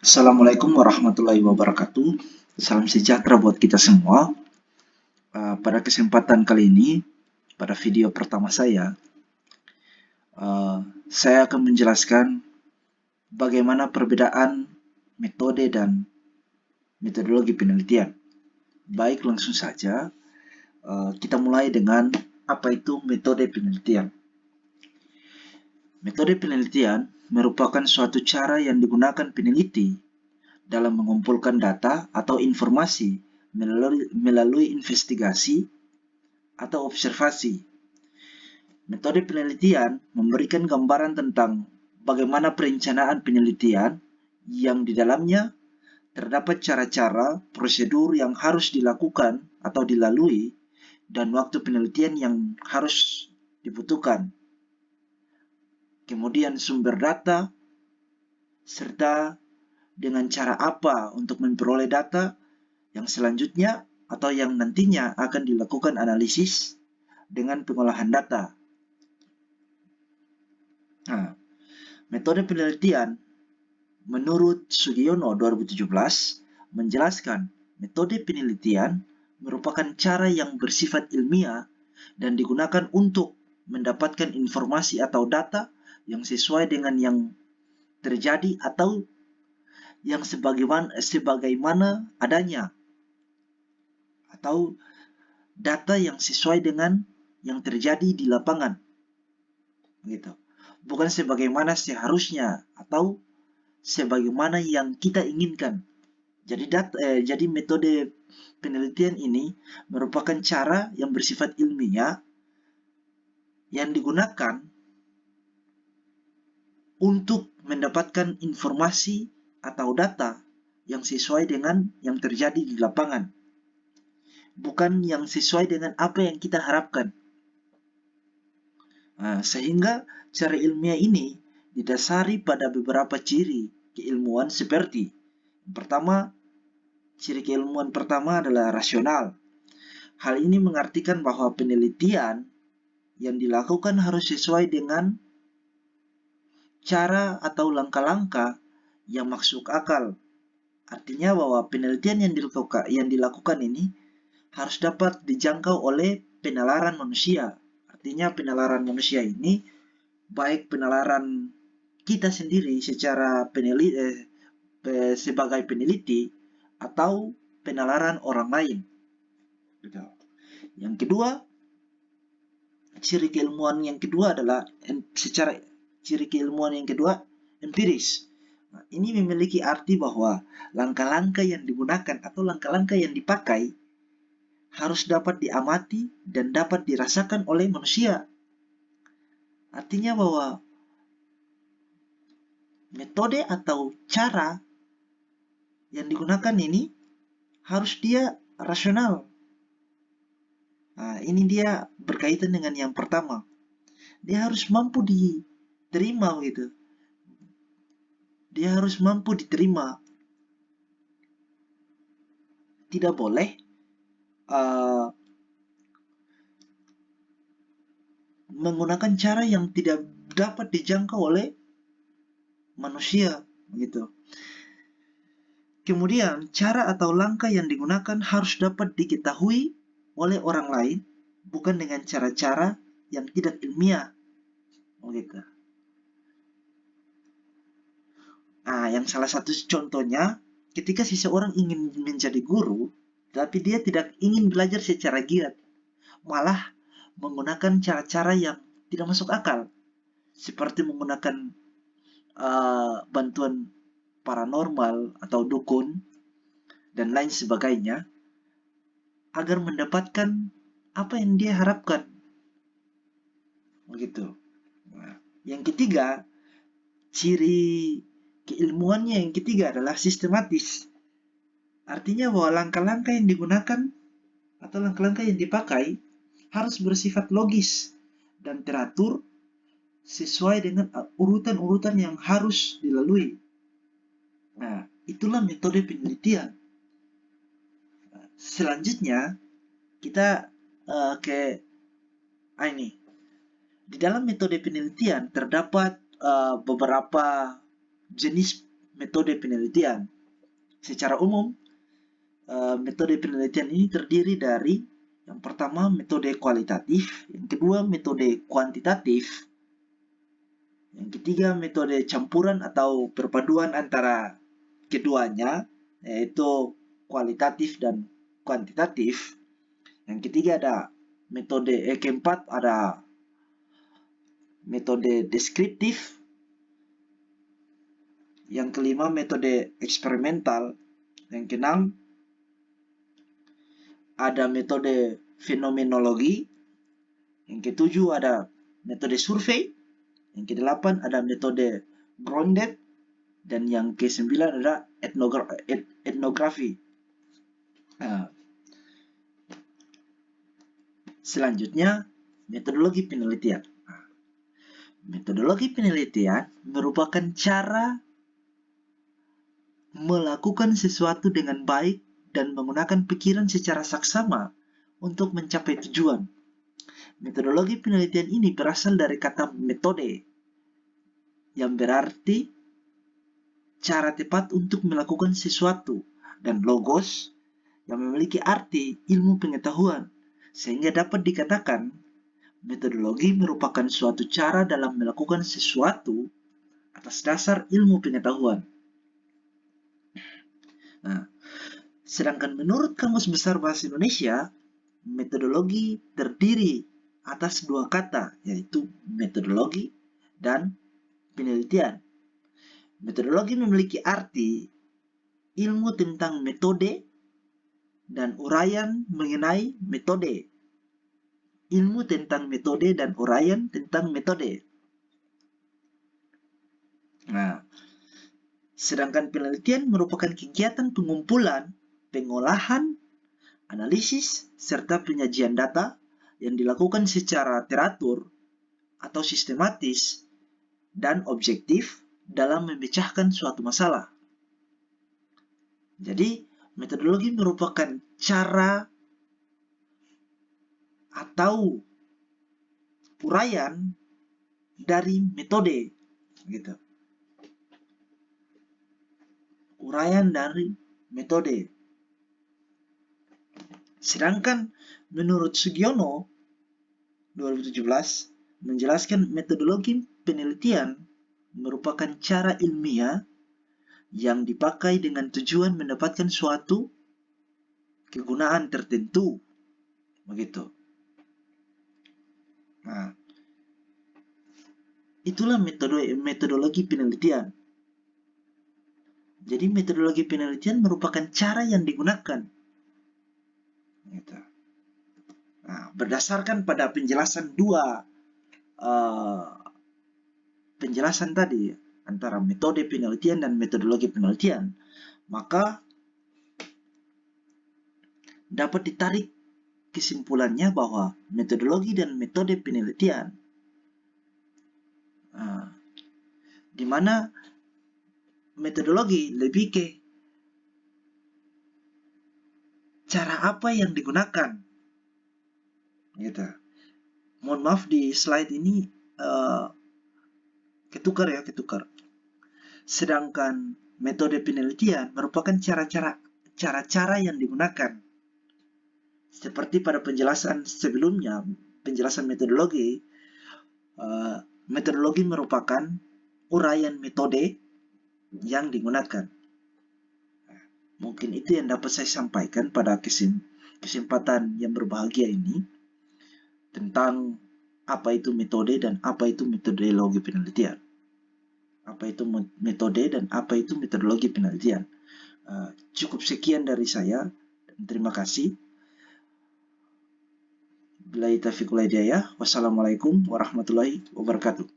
Assalamualaikum warahmatullahi wabarakatuh. Salam sejahtera buat kita semua. Pada kesempatan kali ini, pada video pertama saya akan menjelaskan bagaimana perbedaan metode dan metodologi penelitian. Baik, langsung saja kita mulai dengan apa itu metode penelitian. Metode penelitian merupakan suatu cara yang digunakan peneliti dalam mengumpulkan data atau informasi melalui investigasi atau observasi. Metode penelitian memberikan gambaran tentang bagaimana perencanaan penelitian yang di dalamnya terdapat cara-cara, prosedur yang harus dilakukan atau dilalui, dan waktu penelitian yang harus dibutuhkan. Kemudian sumber data, serta dengan cara apa untuk memperoleh data yang selanjutnya atau yang nantinya akan dilakukan analisis dengan pengolahan data. Nah, metode penelitian menurut Sugiono 2017 menjelaskan metode penelitian merupakan cara yang bersifat ilmiah dan digunakan untuk mendapatkan informasi atau data yang sesuai dengan yang terjadi atau yang sebagaimana adanya, atau data yang sesuai dengan yang terjadi di lapangan, gitu. Bukan sebagaimana seharusnya atau sebagaimana yang kita inginkan. Jadi metode penelitian ini merupakan cara yang bersifat ilmiah yang digunakan untuk mendapatkan informasi atau data yang sesuai dengan yang terjadi di lapangan, bukan yang sesuai dengan apa yang kita harapkan. Sehingga cara ilmiah ini didasari pada beberapa ciri keilmuan seperti: pertama, ciri keilmuan pertama adalah rasional. Hal ini mengartikan bahwa penelitian yang dilakukan harus sesuai dengan cara atau langkah-langkah yang masuk akal. Artinya bahwa penelitian yang dilakukan ini harus dapat dijangkau oleh penalaran manusia. Artinya penalaran manusia ini baik penalaran kita sendiri secara sebagai peneliti atau penalaran orang lain. Yang kedua, ciri keilmuan yang kedua adalah empiris. Ini memiliki arti bahwa langkah-langkah yang digunakan atau langkah-langkah yang dipakai harus dapat diamati dan dapat dirasakan oleh manusia. Artinya bahwa metode atau cara yang digunakan ini harus dia rasional. Ini dia berkaitan dengan yang pertama. Dia harus mampu diterima gitu. Dia harus mampu diterima. Tidak boleh menggunakan cara yang tidak dapat dijangkau oleh manusia, gitu. Kemudian, cara atau langkah yang digunakan harus dapat diketahui oleh orang lain, bukan dengan cara-cara yang tidak ilmiah, gitu. Yang salah satu contohnya, ketika seseorang ingin menjadi guru, tapi dia tidak ingin belajar secara giat, malah menggunakan cara-cara yang tidak masuk akal, seperti menggunakan bantuan paranormal atau dukun dan lain sebagainya agar mendapatkan apa yang dia harapkan, begitu. Yang ketiga, ciri keilmuannya yang ketiga adalah sistematis. Artinya bahwa langkah-langkah yang digunakan atau langkah-langkah yang dipakai harus bersifat logis dan teratur sesuai dengan urutan-urutan yang harus dilalui. Itulah metode penelitian. Selanjutnya kita ke ini. Di dalam metode penelitian terdapat beberapa jenis metode penelitian. Secara umum, metode penelitian ini terdiri dari yang pertama metode kualitatif, yang kedua metode kuantitatif, yang ketiga metode campuran atau perpaduan antara keduanya, yaitu kualitatif dan kuantitatif. Yang ketiga ada keempat ada metode deskriptif. Yang kelima metode eksperimental. Yang keenam ada metode fenomenologi. Yang ketujuh ada metode survei. Yang kedelapan ada metode grounded. Dan yang kesembilan ada etnografi. Selanjutnya, metodologi penelitian. Metodologi penelitian merupakan cara melakukan sesuatu dengan baik dan menggunakan pikiran secara saksama untuk mencapai tujuan. Metodologi penelitian ini berasal dari kata metode, yang berarti cara tepat untuk melakukan sesuatu, dan logos, yang memiliki arti ilmu pengetahuan, sehingga dapat dikatakan metodologi merupakan suatu cara dalam melakukan sesuatu atas dasar ilmu pengetahuan. Nah, sedangkan menurut Kamus Besar Bahasa Indonesia, metodologi terdiri atas dua kata, yaitu metodologi dan penelitian. Metodologi memiliki arti ilmu tentang metode dan uraian mengenai metode. Ilmu tentang metode dan uraian tentang metode. Nah, sedangkan penelitian merupakan kegiatan pengumpulan, pengolahan, analisis, serta penyajian data yang dilakukan secara teratur atau sistematis dan objektif dalam memecahkan suatu masalah. Jadi, metodologi merupakan cara atau uraian dari metode, gitu. Uraian dari metode. Sedangkan menurut Sugiono 2017 menjelaskan metodologi penelitian merupakan cara ilmiah yang dipakai dengan tujuan mendapatkan suatu kegunaan tertentu. Begitu. Nah, itulah metodologi penelitian. Jadi metodologi penelitian merupakan cara yang digunakan. Gitu. Nah, berdasarkan pada penjelasan penjelasan tadi antara metode penelitian dan metodologi penelitian, maka dapat ditarik kesimpulannya bahwa metodologi dan metode penelitian di mana metodologi lebih ke cara apa yang digunakan, gitu. Mohon maaf di slide ini ketukar. Sedangkan metode penelitian merupakan cara-cara yang digunakan. Seperti pada penjelasan sebelumnya, penjelasan metodologi, metodologi merupakan uraian metode yang digunakan. Mungkin itu yang dapat saya sampaikan pada kesempatan yang berbahagia ini tentang apa itu metode dan apa itu metodologi penelitian. Apa itu metode dan apa itu metodologi penelitian. Cukup sekian dari saya dan terima kasih. Billahi taufiq wal hidayah. Wassalamualaikum warahmatullahi wabarakatuh.